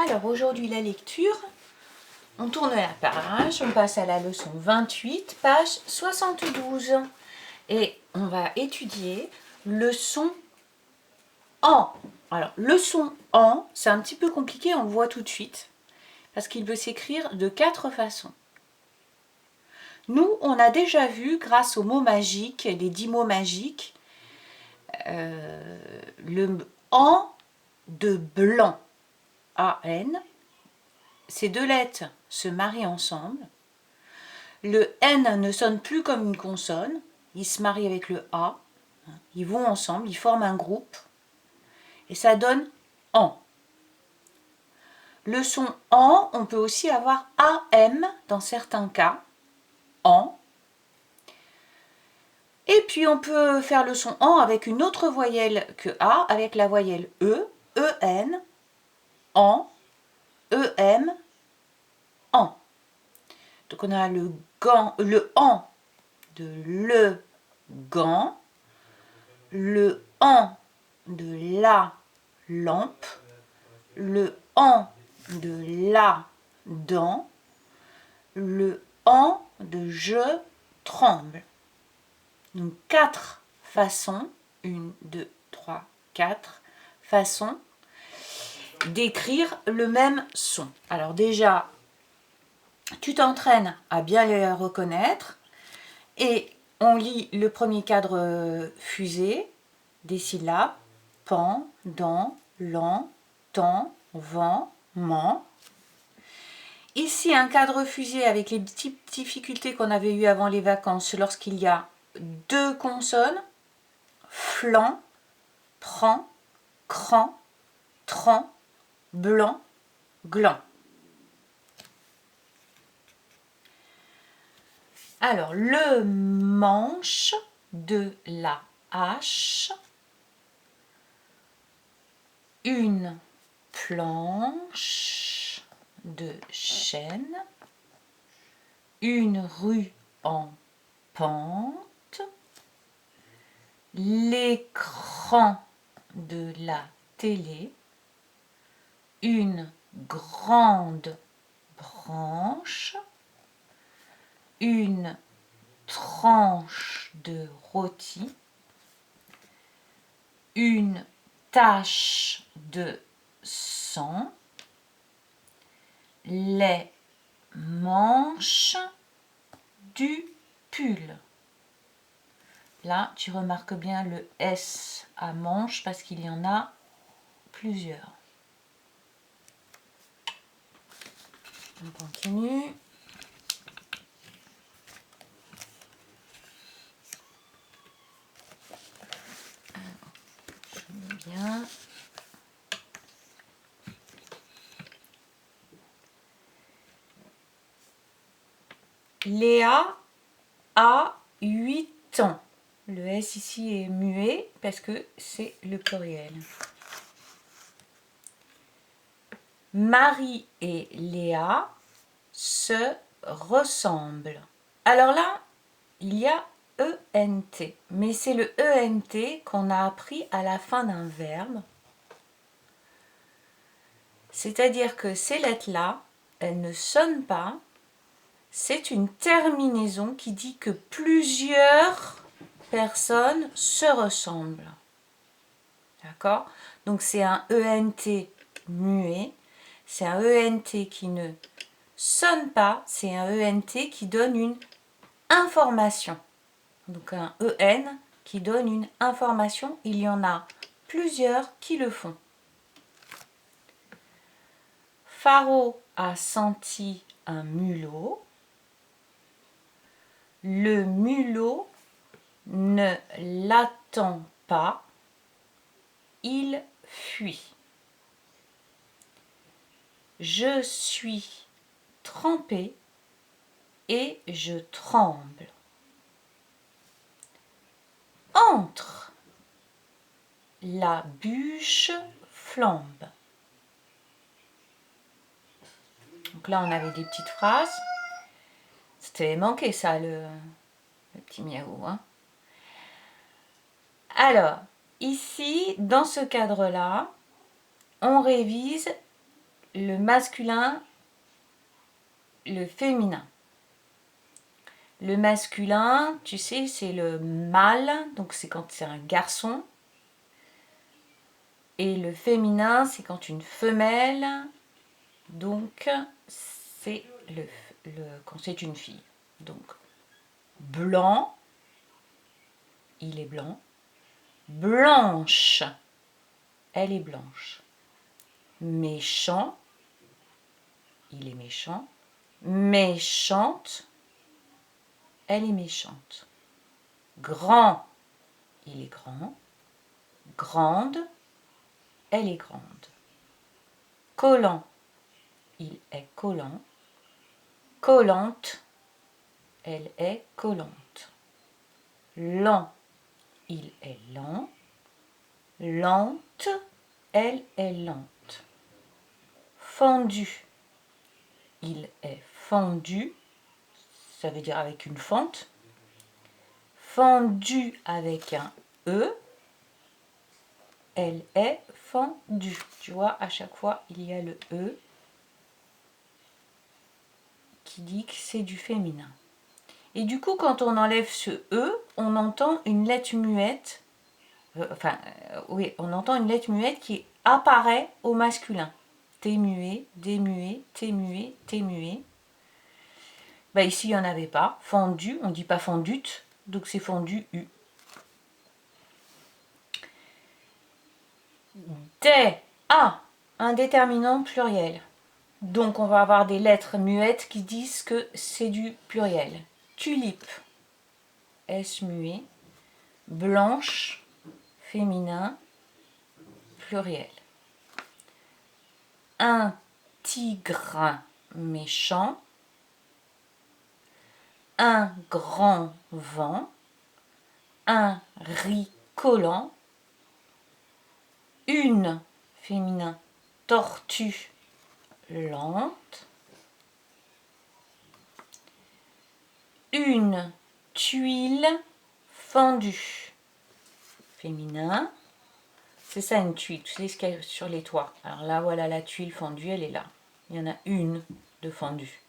Alors aujourd'hui la lecture, on tourne la page, on passe à la leçon 28, page 72 et on va étudier le son en. Alors le son en, c'est un petit peu compliqué, on le voit tout de suite, parce qu'il peut s'écrire de 4 façons. Nous, on a déjà vu, grâce aux mots magiques, les 10 mots magiques, le en de blanc, A-N, ces deux lettres se marient ensemble. Le N ne sonne plus comme une consonne, il se marie avec le A, ils vont ensemble, ils forment un groupe, et ça donne en. Le son en, on peut aussi avoir AM dans certains cas, en. Et puis on peut faire le son en avec une autre voyelle que A, avec la voyelle E, EN, en, EM, en. Donc on a le en de le gant, le en de la lampe, le en de la dent, le en de je tremble. Donc 4 façons, 1, 2, 3, 4 façons d'écrire le même son. Alors déjà, tu t'entraînes à bien les reconnaître et on lit le premier cadre fusé des syllabes pan, dans, lan, tan, vent, ment. Ici, un cadre fusé avec les petites difficultés qu'on avait eues avant les vacances lorsqu'il y a 2 consonnes, flan, prend, cran, tran, blanc, gland. Alors, le manche de la hache, une planche de chêne, une rue en pente, l'écran de la télé, une grande branche, une tranche de rôti, une tache de sang, les manches du pull. Là, tu remarques bien le S à manche parce qu'il y en a plusieurs. On continue. Bien. Léa a 8 ans. Le S ici est muet parce que c'est le pluriel. Marie et Léa se ressemblent. Alors là, il y a ENT, mais c'est le ENT qu'on a appris à la fin d'un verbe. C'est-à-dire que ces lettres-là, elles ne sonnent pas. C'est une terminaison qui dit que plusieurs personnes se ressemblent. D'accord? Donc c'est un ENT muet, c'est un ENT qui ne sonne pas, c'est un ENT qui donne une information. Donc un EN qui donne une information, il y en a plusieurs qui le font. Faro a senti un mulot. Le mulot ne l'attend pas, il fuit. Je suis trempée et je tremble. Entre, la bûche flambe. Donc là, on avait des petites phrases. C'était manqué ça, le petit miaou. Hein. Alors, ici, dans ce cadre-là, on révise le masculin, le féminin. Le masculin, tu sais, c'est le mâle, donc c'est quand c'est un garçon. Et le féminin, c'est quand une femelle, donc c'est quand c'est une fille. Donc, blanc, il est blanc. Blanche, elle est blanche. Méchant, il est méchant. Méchante, elle est méchante. Grand, il est grand. Grande, elle est grande. Collant, il est collant. Collante, elle est collante. Lent, il est lent. Lente, elle est lente. Fendu, il est fendu. Ça veut dire avec une fente. Fendu avec un E. Elle est fendue. Tu vois, à chaque fois, il y a le E qui dit que c'est du féminin. Et du coup, quand on enlève ce E, on entend une lettre muette. Oui, on entend une lettre muette qui apparaît au masculin. Témué, démué, témué, témué. Bah ici, il n'y en avait pas. Fendu, on ne dit pas fendute, donc c'est fendu U. Des, un déterminant pluriel. Donc on va avoir des lettres muettes qui disent que c'est du pluriel. Tulipe, S muet. Blanche, féminin, pluriel. Un tigre méchant. Un grand vent. Un riz collant. Une, féminin, tortue lente. Une tuile fendue, féminin. C'est ça une tuile, tu sais ce qu'il y a sur les toits. Alors là, voilà la tuile fendue, elle est là. Il y en a une de fendue.